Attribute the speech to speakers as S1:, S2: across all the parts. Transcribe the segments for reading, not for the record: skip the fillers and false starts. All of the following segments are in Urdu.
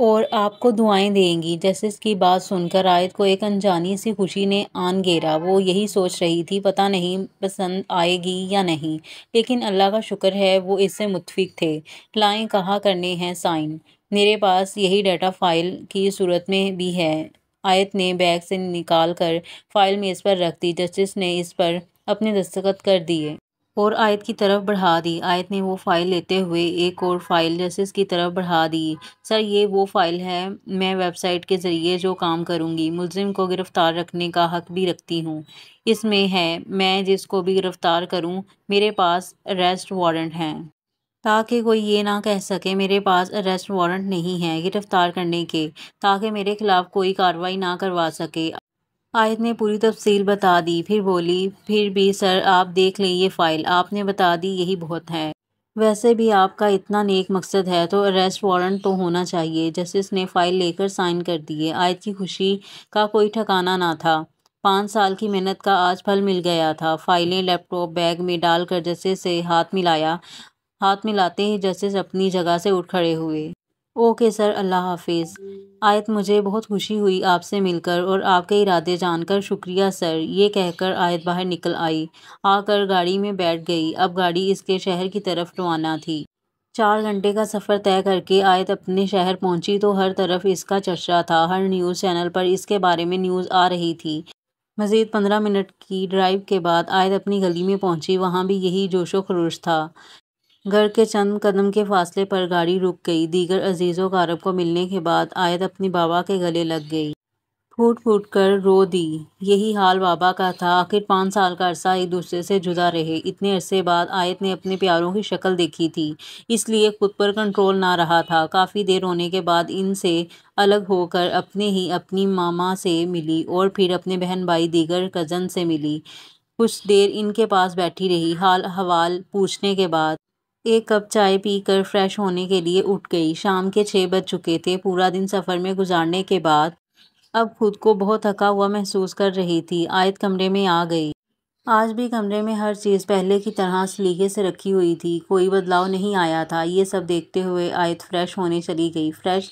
S1: اور آپ کو دعائیں دیں گی۔ جسٹس کی بات سن کر آیت کو ایک انجانی سی خوشی نے آن گھیرا۔ وہ یہی سوچ رہی تھی پتہ نہیں پسند آئے گی یا نہیں، لیکن اللہ کا شکر ہے وہ اس سے متفق تھے۔ لائیں کہا کرنے ہیں سائن۔ میرے پاس یہی ڈیٹا فائل کی صورت میں بھی ہے۔ آیت نے بیگ سے نکال کر فائل میز پر رکھ دی۔ جسٹس نے اس پر اپنے دستخط کر دیے اور آیت کی طرف بڑھا دی۔ آیت نے وہ فائل لیتے ہوئے ایک اور فائل جسٹس کی طرف بڑھا دی۔ سر، یہ وہ فائل ہے۔ میں ویب سائٹ کے ذریعے جو کام کروں گی، ملزم کو گرفتار رکھنے کا حق بھی رکھتی ہوں۔ اس میں ہے میں جس کو بھی گرفتار کروں، میرے پاس اریسٹ وارنٹ ہیں، تاکہ کوئی یہ نہ کہہ سکے میرے پاس اریسٹ وارنٹ نہیں ہے گرفتار کرنے کے، تاکہ میرے خلاف کوئی کارروائی نہ کروا سکے۔ آیت نے پوری تفصیل بتا دی، پھر بولی، پھر بھی سر آپ دیکھ لیں یہ فائل، آپ نے بتا دی یہی بہت ہے۔ ویسے بھی آپ کا اتنا نیک مقصد ہے تو اریسٹ وارنٹ تو ہونا چاہیے۔ جسٹس نے فائل لے کر سائن کر دیے۔ آیت کی خوشی کا کوئی ٹھکانہ نہ تھا۔ 5 سال کی محنت کا آج پھل مل گیا تھا۔ فائلیں لیپ ٹاپ بیگ میں ڈال کر جسٹس سے ہاتھ ملایا۔ ہاتھ ملاتے ہی جسٹس اپنی جگہ سے اٹھ کھڑے ہوئے۔ اوکے سر، اللہ حافظ۔ آیت، مجھے بہت خوشی ہوئی آپ سے مل کر اور آپ کے ارادے جان کر۔ شکریہ سر، یہ کہہ کر آیت باہر نکل آئی۔ آ کر گاڑی میں بیٹھ گئی۔ اب گاڑی اس کے شہر کی طرف روانہ تھی۔ 4 گھنٹے کا سفر طے کر کے آیت اپنے شہر پہنچی تو ہر طرف اس کا چرچا تھا۔ ہر نیوز چینل پر اس کے بارے میں نیوز آ رہی تھی۔ مزید 15 منٹ کی ڈرائیو کے بعد آیت اپنی گلی میں پہنچی۔ وہاں بھی یہی جوش و خروش تھا۔ گھر کے چند قدم کے فاصلے پر گاڑی رک گئی۔ دیگر عزیز و اقارب کو ملنے کے بعد آیت اپنی بابا کے گلے لگ گئی۔ پھوٹ پھوٹ کر رو دی۔ یہی حال بابا کا تھا۔ آخر 5 سال کا عرصہ ایک دوسرے سے جدا رہے۔ اتنے عرصے بعد آیت نے اپنے پیاروں کی شکل دیکھی تھی، اس لیے خود پر کنٹرول نہ رہا تھا۔ کافی دیر رونے کے بعد ان سے الگ ہو کر اپنی ماما سے ملی اور پھر اپنے بہن بھائی دیگر کزن سے ملی۔ کچھ دیر ان کے پاس بیٹھی رہی۔ حال احوال پوچھنے کے بعد ایک کپ چائے پی کر فریش ہونے کے لیے اٹھ گئی۔ شام کے 6 بج چکے تھے۔ پورا دن سفر میں گزارنے کے بعد اب خود کو بہت تھکا ہوا محسوس کر رہی تھی۔ آیت کمرے میں آ گئی۔ آج بھی کمرے میں ہر چیز پہلے کی طرح سلیقے سے رکھی ہوئی تھی، کوئی بدلاؤ نہیں آیا تھا۔ یہ سب دیکھتے ہوئے آیت فریش ہونے چلی گئی۔ فریش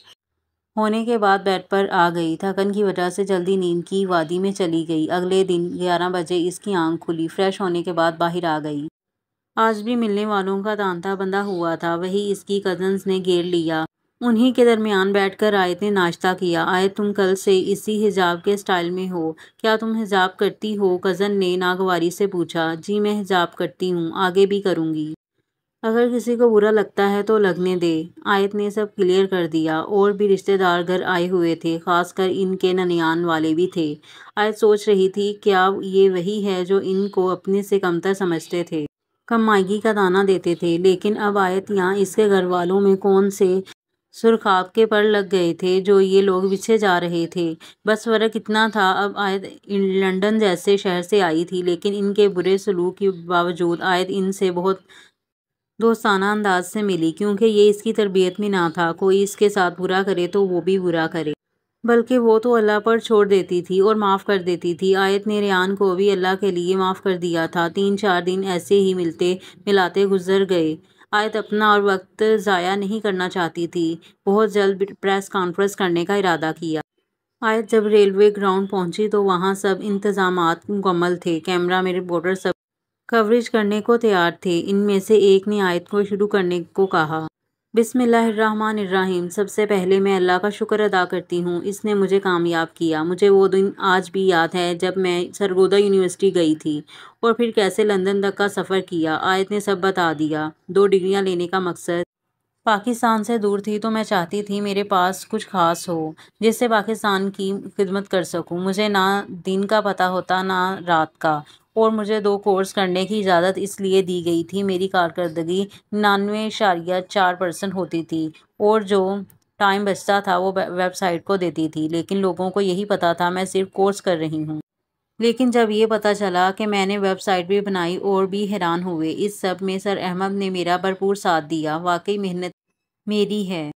S1: ہونے کے بعد بیڈ پر آ گئی۔ تھکن کی وجہ سے جلدی نیند کی وادی میں چلی گئی۔ اگلے دن 11 بجے اس کی آنکھ کھلی۔ فریش ہونے کے بعد باہر آ گئی۔ آج بھی ملنے والوں کا تانتا بندھا ہوا تھا۔ وہی اس کی کزنز نے گھیر لیا۔ انہی کے درمیان بیٹھ کر آیت نے ناشتہ کیا۔ آیت، تم کل سے اسی حجاب کے سٹائل میں ہو، کیا تم حجاب کرتی ہو؟ کزن نے ناگواری سے پوچھا۔ جی میں حجاب کرتی ہوں، آگے بھی کروں گی۔ اگر کسی کو برا لگتا ہے تو لگنے دے۔ آیت نے سب کلیئر کر دیا۔ اور بھی رشتے دار گھر آئے ہوئے تھے، خاص کر ان کے ننیان والے بھی تھے۔ آیت سوچ رہی تھی کیا یہ وہی ہے جو ان کو اپنے سے کمتر سمجھتے تھے، کم مائگی کا طعنہ دیتے تھے؟ لیکن اب آیت یہاں اس کے گھر والوں میں کون سے سرخاب کے پر لگ گئے تھے جو یہ لوگ بچھے جا رہے تھے؟ بس فرق اتنا تھا، اب آیت لندن جیسے شہر سے آئی تھی، لیکن ان کے برے سلوک کے باوجود آیت ان سے بہت دوستانہ انداز سے ملی، کیونکہ یہ اس کی تربیت میں نہ تھا کوئی اس کے ساتھ برا کرے تو وہ بھی برا کرے، بلکہ وہ تو اللہ پر چھوڑ دیتی تھی اور معاف کر دیتی تھی۔ آیت نے ریان کو بھی اللہ کے لیے معاف کر دیا تھا۔ 3-4 دن ایسے ہی ملتے ملاتے گزر گئے۔ آیت اپنا اور وقت ضائع نہیں کرنا چاہتی تھی۔ بہت جلد پریس کانفرنس کرنے کا ارادہ کیا۔ آیت جب ریلوے گراؤنڈ پہنچی تو وہاں سب انتظامات مکمل تھے۔ کیمرہ میں رپورٹر سب کوریج کرنے کو تیار تھے۔ ان میں سے ایک نے آیت کو شروع کرنے کو کہا۔ بسم اللہ الرحمن الرحیم۔ سب سے پہلے میں اللہ کا شکر ادا کرتی ہوں، اس نے مجھے کامیاب کیا۔ مجھے وہ دن آج بھی یاد ہے جب میں سرگودا یونیورسٹی گئی تھی اور پھر کیسے لندن تک کا سفر کیا۔ آیت نے سب بتا دیا۔ 2 ڈگریاں لینے کا مقصد پاکستان سے دور تھی تو میں چاہتی تھی میرے پاس کچھ خاص ہو جس سے پاکستان کی خدمت کر سکوں۔ مجھے نہ دن کا پتہ ہوتا نہ رات کا، اور مجھے 2 کورس کرنے کی اجازت اس لیے دی گئی تھی میری کارکردگی 99.4% ہوتی تھی اور جو ٹائم بچتا تھا وہ ویب سائٹ کو دیتی تھی، لیکن لوگوں کو یہی پتا تھا میں صرف کورس کر رہی ہوں۔ لیکن جب یہ پتا چلا کہ میں نے ویب سائٹ بھی بنائی اور بھی حیران ہوئے۔ اس سب میں سر احمد نے میرا بھرپور ساتھ دیا۔ واقعی محنت میری ہے،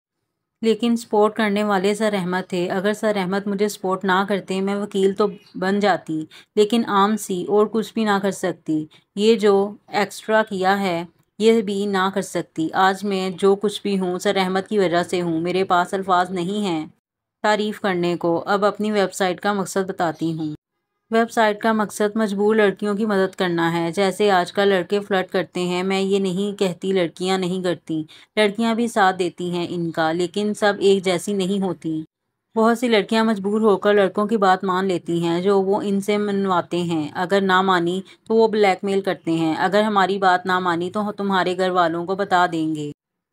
S1: لیکن سپورٹ کرنے والے سر احمد تھے۔ اگر سر احمد مجھے سپورٹ نہ کرتے میں وکیل تو بن جاتی، لیکن عام سی اور کچھ بھی نہ کر سکتی۔ یہ جو ایکسٹرا کیا ہے یہ بھی نہ کر سکتی۔ آج میں جو کچھ بھی ہوں سر احمد کی وجہ سے ہوں، میرے پاس الفاظ نہیں ہیں تعریف کرنے کو۔ اب اپنی ویب سائٹ کا مقصد بتاتی ہوں۔ ویب سائٹ کا مقصد مجبور لڑکیوں کی مدد کرنا ہے، جیسے آج کل لڑکے فلرٹ کرتے ہیں۔ میں یہ نہیں کہتی لڑکیاں نہیں کرتی، لڑکیاں بھی ساتھ دیتی ہیں ان کا، لیکن سب ایک جیسی نہیں ہوتی۔ بہت سی لڑکیاں مجبور ہو کر لڑکوں کی بات مان لیتی ہیں جو وہ ان سے منواتے ہیں۔ اگر نہ مانی تو وہ بلیک میل کرتے ہیں، اگر ہماری بات نہ مانی تو تمہارے گھر والوں کو بتا دیں گے۔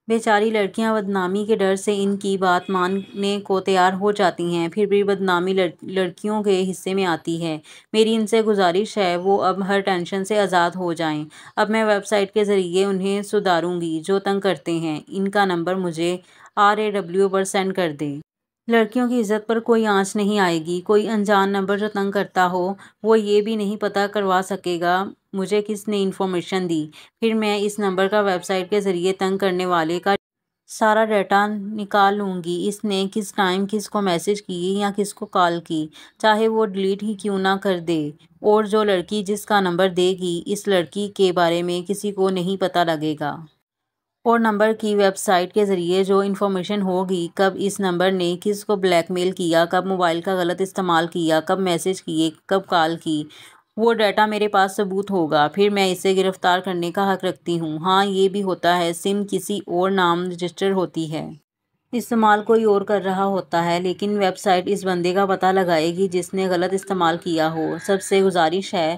S1: بیچاری لڑکیاں بدنامی کے ڈر سے ان کی بات ماننے کو تیار ہو جاتی ہیں، پھر بھی بدنامی لڑکیوں کے حصے میں آتی ہے۔ میری ان سے گزارش ہے وہ اب ہر ٹینشن سے آزاد ہو جائیں۔ اب میں ویب سائٹ کے ذریعے انہیں سدھاروں گی جو تنگ کرتے ہیں۔ ان کا نمبر مجھے RAW پر سینڈ کر دیں۔ لڑکیوں کی عزت پر کوئی آنچ نہیں آئے گی۔ کوئی انجان نمبر جو تنگ کرتا ہو وہ یہ بھی نہیں پتہ کروا سکے گا مجھے کس نے انفارمیشن دی۔ پھر میں اس نمبر کا ویب سائٹ کے ذریعے تنگ کرنے والے کا سارا ڈیٹا نکال لوں گی، اس نے کس ٹائم کس کو میسج کی یا کس کو کال کی، چاہے وہ ڈیلیٹ ہی کیوں نہ کر دے۔ اور جو لڑکی جس کا نمبر دے گی اس لڑکی کے بارے میں کسی کو نہیں پتہ لگے گا۔ اور نمبر کی ویب سائٹ کے ذریعے جو انفارمیشن ہوگی، کب اس نمبر نے کس کو بلیک میل کیا، کب موبائل کا غلط استعمال کیا، کب میسج کیے، کب کال کی، وہ ڈیٹا میرے پاس ثبوت ہوگا۔ پھر میں اسے گرفتار کرنے کا حق رکھتی ہوں۔ ہاں یہ بھی ہوتا ہے سم کسی اور نام رجسٹر ہوتی ہے، استعمال کوئی اور کر رہا ہوتا ہے، لیکن ویب سائٹ اس بندے کا پتہ لگائے گی جس نے غلط استعمال کیا ہو۔ سب سے گزارش ہے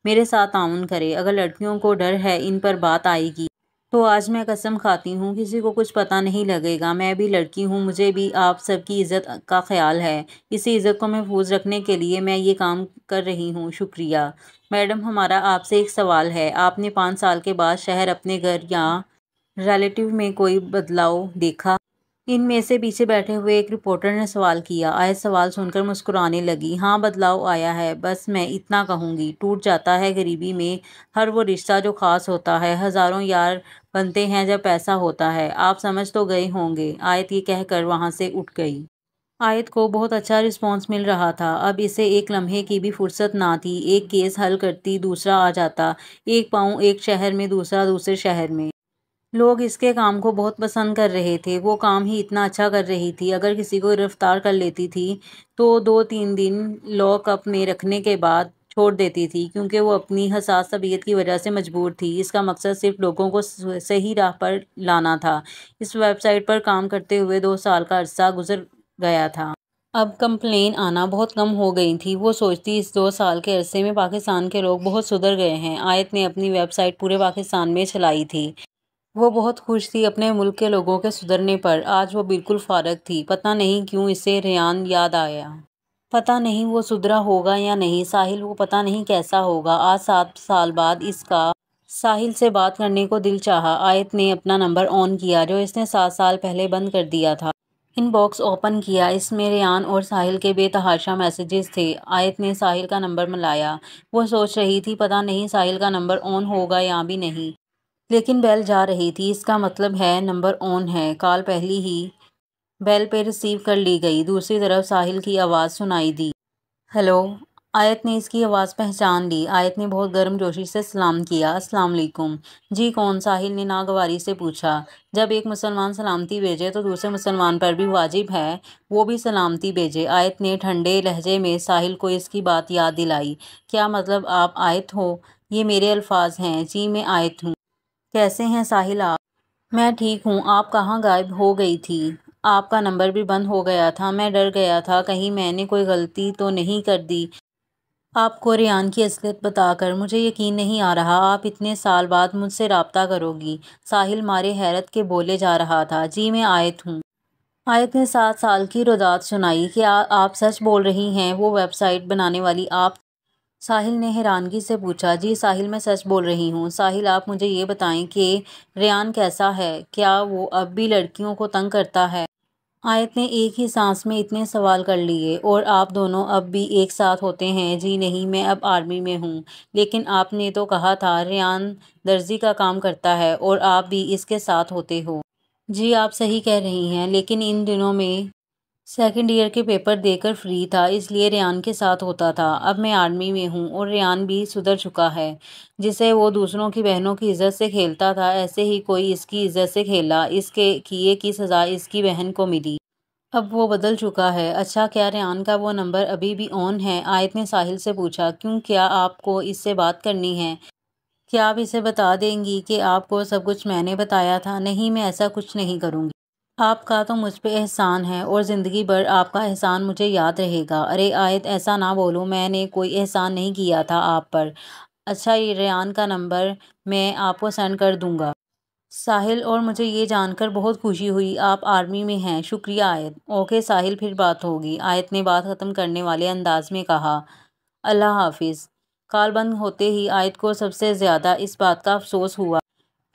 S1: میرے ساتھ تعاون کرے۔ اگر لڑکیوں کو ڈر ہے ان پر بات آئے گی تو آج میں قسم کھاتی ہوں کسی کو کچھ پتہ نہیں لگے گا۔ میں بھی لڑکی ہوں، مجھے بھی آپ سب کی عزت کا خیال ہے۔ اسی عزت کو محفوظ رکھنے کے لیے میں یہ کام کر رہی ہوں۔ شکریہ میڈم۔ ہمارا آپ سے ایک سوال ہے، آپ نے 5 سال کے بعد شہر، اپنے گھر یا ریلیٹیو میں کوئی بدلاؤ دیکھا؟ ان میں سے پیچھے بیٹھے ہوئے ایک رپورٹر نے سوال کیا۔ آیت سوال سن کر مسکرانے لگی۔ ہاں بدلاؤ آیا ہے، بس میں اتنا کہوں گی، ٹوٹ جاتا ہے غریبی میں ہر وہ رشتہ جو خاص ہوتا ہے، ہزاروں یار بنتے ہیں جب پیسہ ہوتا ہے۔ آپ سمجھ تو گئے ہوں گے۔ آیت یہ کہہ کر وہاں سے اٹھ گئی۔ آیت کو بہت اچھا رسپانس مل رہا تھا، اب اسے ایک لمحے کی بھی فرصت نہ تھی۔ ایک کیس حل کرتی دوسرا آ جاتا، ایک پاؤں ایک شہر میں دوسرا دوسرے شہر میں۔ لوگ اس کے کام کو بہت پسند کر رہے تھے، وہ کام ہی اتنا اچھا کر رہی تھی۔ اگر کسی کو گرفتار کر لیتی تھی تو 2-3 دن لاک اپ میں رکھنے کے بعد چھوڑ دیتی تھی، کیونکہ وہ اپنی حساس طبیعت کی وجہ سے مجبور تھی۔ اس کا مقصد صرف لوگوں کو صحیح راہ پر لانا تھا۔ اس ویب سائٹ پر کام کرتے ہوئے 2 سال کا عرصہ گزر گیا تھا۔ اب کمپلین آنا بہت کم ہو گئی تھی۔ وہ سوچتی اس 2 سال کے عرصے میں پاکستان کے لوگ بہت سدھر گئے ہیں۔ آیت نے اپنی ویب سائٹ پورے پاکستان میں چلائی تھی۔ وہ بہت خوش تھی اپنے ملک کے لوگوں کے سدھرنے پر۔ آج وہ بالکل فارغ تھی۔ پتہ نہیں کیوں اسے ریان یاد آیا۔ پتہ نہیں وہ سدھرا ہوگا یا نہیں، ساحل وہ پتہ نہیں کیسا ہوگا۔ آج 7 سال بعد اس کا ساحل سے بات کرنے کو دل چاہا۔ آیت نے اپنا نمبر آن کیا جو اس نے 7 سال پہلے بند کر دیا تھا۔ ان باکس اوپن کیا، اس میں ریان اور ساحل کے بے تحاشا میسیجز تھے۔ آیت نے ساحل کا نمبر ملایا۔ وہ سوچ رہی تھی پتہ نہیں ساحل کا نمبر آن ہوگا یا بھی نہیں، لیکن بیل جا رہی تھی، اس کا مطلب ہے نمبر آن ہے۔ کال پہلی ہی بیل پہ ریسیو کر لی گئی۔ دوسری طرف ساحل کی آواز سنائی دی۔ ہیلو۔ آیت نے اس کی آواز پہچان لی۔ آیت نے بہت گرم جوشی سے سلام کیا۔ السلام علیکم۔ جی کون؟ ساحل نے ناگواری سے پوچھا۔ جب ایک مسلمان سلامتی بھیجے تو دوسرے مسلمان پر بھی واجب ہے وہ بھی سلامتی بھیجے۔ آیت نے ٹھنڈے لہجے میں ساحل کو اس کی بات یاد دلائی۔ کیا مطلب آپ آیت ہو؟ یہ میرے الفاظ ہیں۔ جی میں آیت ہوں۔ کیسے ہیں ساحل آپ؟ میں ٹھیک ہوں۔ آپ کہاں غائب ہو گئی تھی؟ آپ کا نمبر بھی بند ہو گیا تھا، میں ڈر گیا تھا کہیں میں نے کوئی غلطی تو نہیں کر دی آپ کو ریان کی اصلیت بتا کر۔ مجھے یقین نہیں آ رہا آپ اتنے سال بعد مجھ سے رابطہ کرو گی۔ ساحل مارے حیرت کے بولے جا رہا تھا۔ جی میں آیت ہوں۔ آیت نے 7 سال کی روداد سنائی۔ کیا آپ سچ بول رہی ہیں؟ وہ ویب سائٹ بنانے والی آپ؟ ساحل نے حیرانگی سے پوچھا۔ جی ساحل میں سچ بول رہی ہوں۔ ساحل آپ مجھے یہ بتائیں کہ ریان کیسا ہے؟ کیا وہ اب بھی لڑکیوں کو تنگ کرتا ہے؟ آیت نے ایک ہی سانس میں اتنے سوال کر لیے۔ اور آپ دونوں اب بھی ایک ساتھ ہوتے ہیں؟ جی نہیں، میں اب آرمی میں ہوں۔ لیکن آپ نے تو کہا تھا ریان درزی کا کام کرتا ہے اور آپ بھی اس کے ساتھ ہوتے ہو۔ جی آپ صحیح کہہ رہی ہیں، لیکن ان دنوں میں سیکنڈ ایئر کے پیپر دے کر فری تھا، اس لیے ریان کے ساتھ ہوتا تھا۔ اب میں آرمی میں ہوں اور ریان بھی سدھر چکا ہے۔ جسے وہ دوسروں کی بہنوں کی عزت سے کھیلتا تھا، ایسے ہی کوئی اس کی عزت سے کھیلا، اس کے کیے کی سزا اس کی بہن کو ملی۔ اب وہ بدل چکا ہے۔ اچھا، کیا ریان کا وہ نمبر ابھی بھی آن ہے؟ آیت نے ساحل سے پوچھا۔ کیوں، کیا آپ کو اس سے بات کرنی ہے؟ کیا آپ اسے بتا دیں گی کہ آپ کو سب کچھ میں نے بتایا تھا؟ نہیں، میں ایسا کچھ نہیں کروں گی۔ آپ کا تو مجھ پہ احسان ہے اور زندگی بھر آپ کا احسان مجھے یاد رہے گا۔ ارے آیت، ایسا نہ بولو، میں نے کوئی احسان نہیں کیا تھا آپ پر۔ اچھا، یہ ریان کا نمبر میں آپ کو سینڈ کر دوں گا۔ ساحل، اور مجھے یہ جان کر بہت خوشی ہوئی آپ آرمی میں ہیں۔ شکریہ آیت۔ اوکے ساحل، پھر بات ہوگی، آیت نے بات ختم کرنے والے انداز میں کہا۔ اللہ حافظ۔ کال بند ہوتے ہی آیت کو سب سے زیادہ اس بات کا افسوس ہوا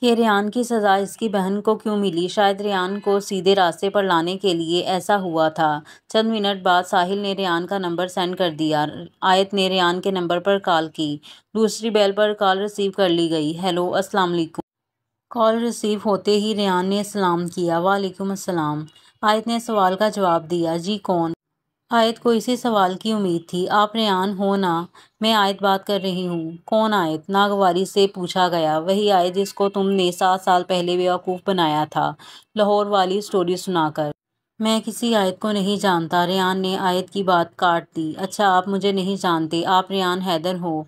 S1: کہ ریان کی سزا اس کی بہن کو کیوں ملی۔ شاید ریان کو سیدھے راستے پر لانے کے لیے ایسا ہوا تھا۔ چند منٹ بعد ساحل نے ریان کا نمبر سینڈ کر دیا۔ آیت نے ریان کے نمبر پر کال کی۔ دوسری بیل پر کال ریسیو کر لی گئی۔ ہیلو، السلام علیکم۔ کال ریسیو ہوتے ہی ریان نے سلام کیا۔ وعلیکم السلام۔ آیت نے سوال کا جواب دیا۔ جی، کون؟ آیت کو اسی سوال کی امید تھی۔ آپ ریان ہو نا؟ میں آیت بات کر رہی ہوں۔ کون آیت؟ ناگواری سے پوچھا گیا۔ وہی آیت جس کو تم نے 7 سال پہلے بیوقوف بنایا تھا، لاہور والی سٹوری سنا کر۔ میں کسی آیت کو نہیں جانتا، ریان نے آیت کی بات کاٹ دی۔ اچھا، آپ مجھے نہیں جانتے، آپ ریان حیدر ہو،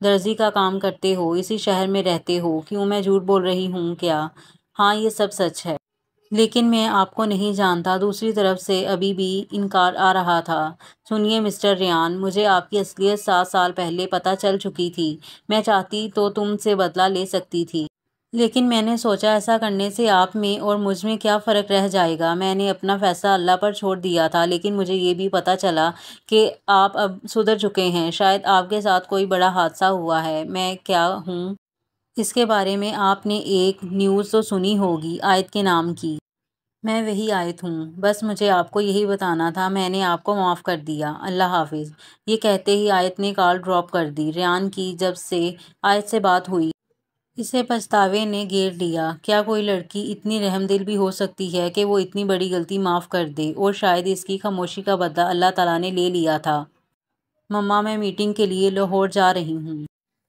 S1: درزی کا کام کرتے ہو، اسی شہر میں رہتے ہو۔ کیوں، میں جھوٹ بول رہی ہوں کیا؟ ہاں، یہ سب سچ ہے، لیکن میں آپ کو نہیں جانتا۔ دوسری طرف سے ابھی بھی انکار آ رہا تھا۔ سنیے مسٹر ریان، مجھے آپ کی اصلیت 7 سال پہلے پتہ چل چکی تھی۔ میں چاہتی تو تم سے بدلہ لے سکتی تھی، لیکن میں نے سوچا ایسا کرنے سے آپ میں اور مجھ میں کیا فرق رہ جائے گا۔ میں نے اپنا فیصلہ اللہ پر چھوڑ دیا تھا، لیکن مجھے یہ بھی پتہ چلا کہ آپ اب سدھر چکے ہیں۔ شاید آپ کے ساتھ کوئی بڑا حادثہ ہوا ہے۔ میں کیا ہوں، اس کے بارے میں آپ نے ایک نیوز تو سنی ہوگی آیت کے نام کی۔ میں وہی آیت ہوں، بس مجھے آپ کو یہی بتانا تھا۔ میں نے آپ کو معاف کر دیا، اللہ حافظ۔ یہ کہتے ہی آیت نے کال ڈراپ کر دی۔ ریان کی جب سے آیت سے بات ہوئی، اسے پچھتاوے نے گھیر لیا۔ کیا کوئی لڑکی اتنی رحم دل بھی ہو سکتی ہے کہ وہ اتنی بڑی غلطی معاف کر دے؟ اور شاید اس کی خاموشی کا بدلہ اللہ تعالیٰ نے لے لیا تھا۔ مما، میں میٹنگ کے لیے لاہور جا رہی ہوں،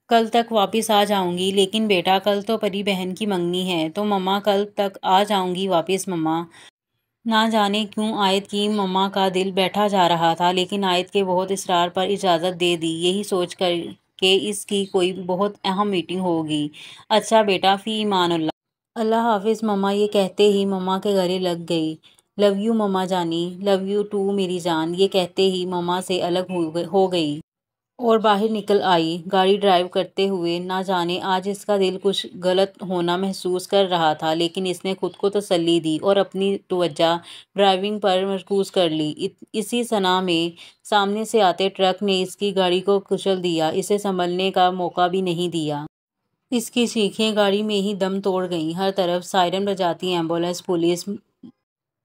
S1: کل تک واپس آ جاؤں گی۔ لیکن بیٹا، کل تو پری بہن کی منگنی ہے، تو مما کل تک آ جاؤں گی واپس مما۔ نہ جانے کیوں آیت کی مما کا دل بیٹھا جا رہا تھا، لیکن آیت کے بہت اصرار پر اجازت دے دی، یہی سوچ کر کہ اس کی کوئی بہت اہم میٹنگ ہوگی۔ اچھا بیٹا، فی امان اللہ۔ اللہ حافظ مما، یہ کہتے ہی مما کے گلے لگ گئی۔ لو یو مما جانی۔ لو یو ٹو میری جان۔ یہ کہتے ہی مما سے الگ ہو گئی اور باہر نکل آئی۔ گاڑی ڈرائیو کرتے ہوئے نہ جانے آج اس کا دل کچھ غلط ہونا محسوس کر رہا تھا، لیکن اس نے خود کو تسلی دی اور اپنی توجہ ڈرائیونگ پر مرکوز کر لی۔ اسی ثنا میں سامنے سے آتے ٹرک نے اس کی گاڑی کو کچل دیا، اسے سنبھلنے کا موقع بھی نہیں دیا۔ اس کی چیخیں گاڑی میں ہی دم توڑ گئیں۔ ہر طرف سائرن بجاتی ایمبولینس، پولیس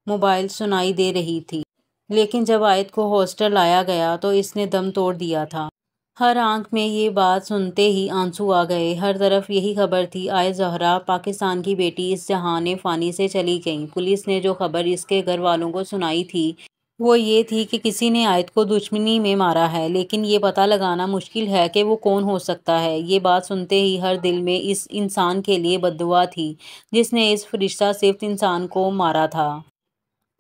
S1: موبائل سنائی دے رہی تھی، لیکن جب آیت کو ہاسٹل لایا گیا تو اس نے دم توڑ دیا تھا۔ ہر آنکھ میں یہ بات سنتے ہی آنسو آ گئے۔ ہر طرف یہی خبر تھی، آیت زہرا پاکستان کی بیٹی اس جہان فانی سے چلی گئیں۔ پولیس نے جو خبر اس کے گھر والوں کو سنائی تھی وہ یہ تھی کہ کسی نے آیت کو دشمنی میں مارا ہے، لیکن یہ پتہ لگانا مشکل ہے کہ وہ کون ہو سکتا ہے۔ یہ بات سنتے ہی ہر دل میں اس انسان کے لیے بد دعا تھی جس نے اس فرشتہ صفت انسان کو مارا تھا۔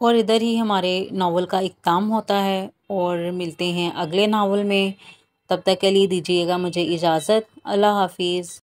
S1: اور ادھر ہی ہمارے ناول کا اختتام ہوتا ہے، اور ملتے ہیں اگلے ناول میں۔ تب تک کے لیے دیجیے گا مجھے اجازت۔ اللہ حافظ۔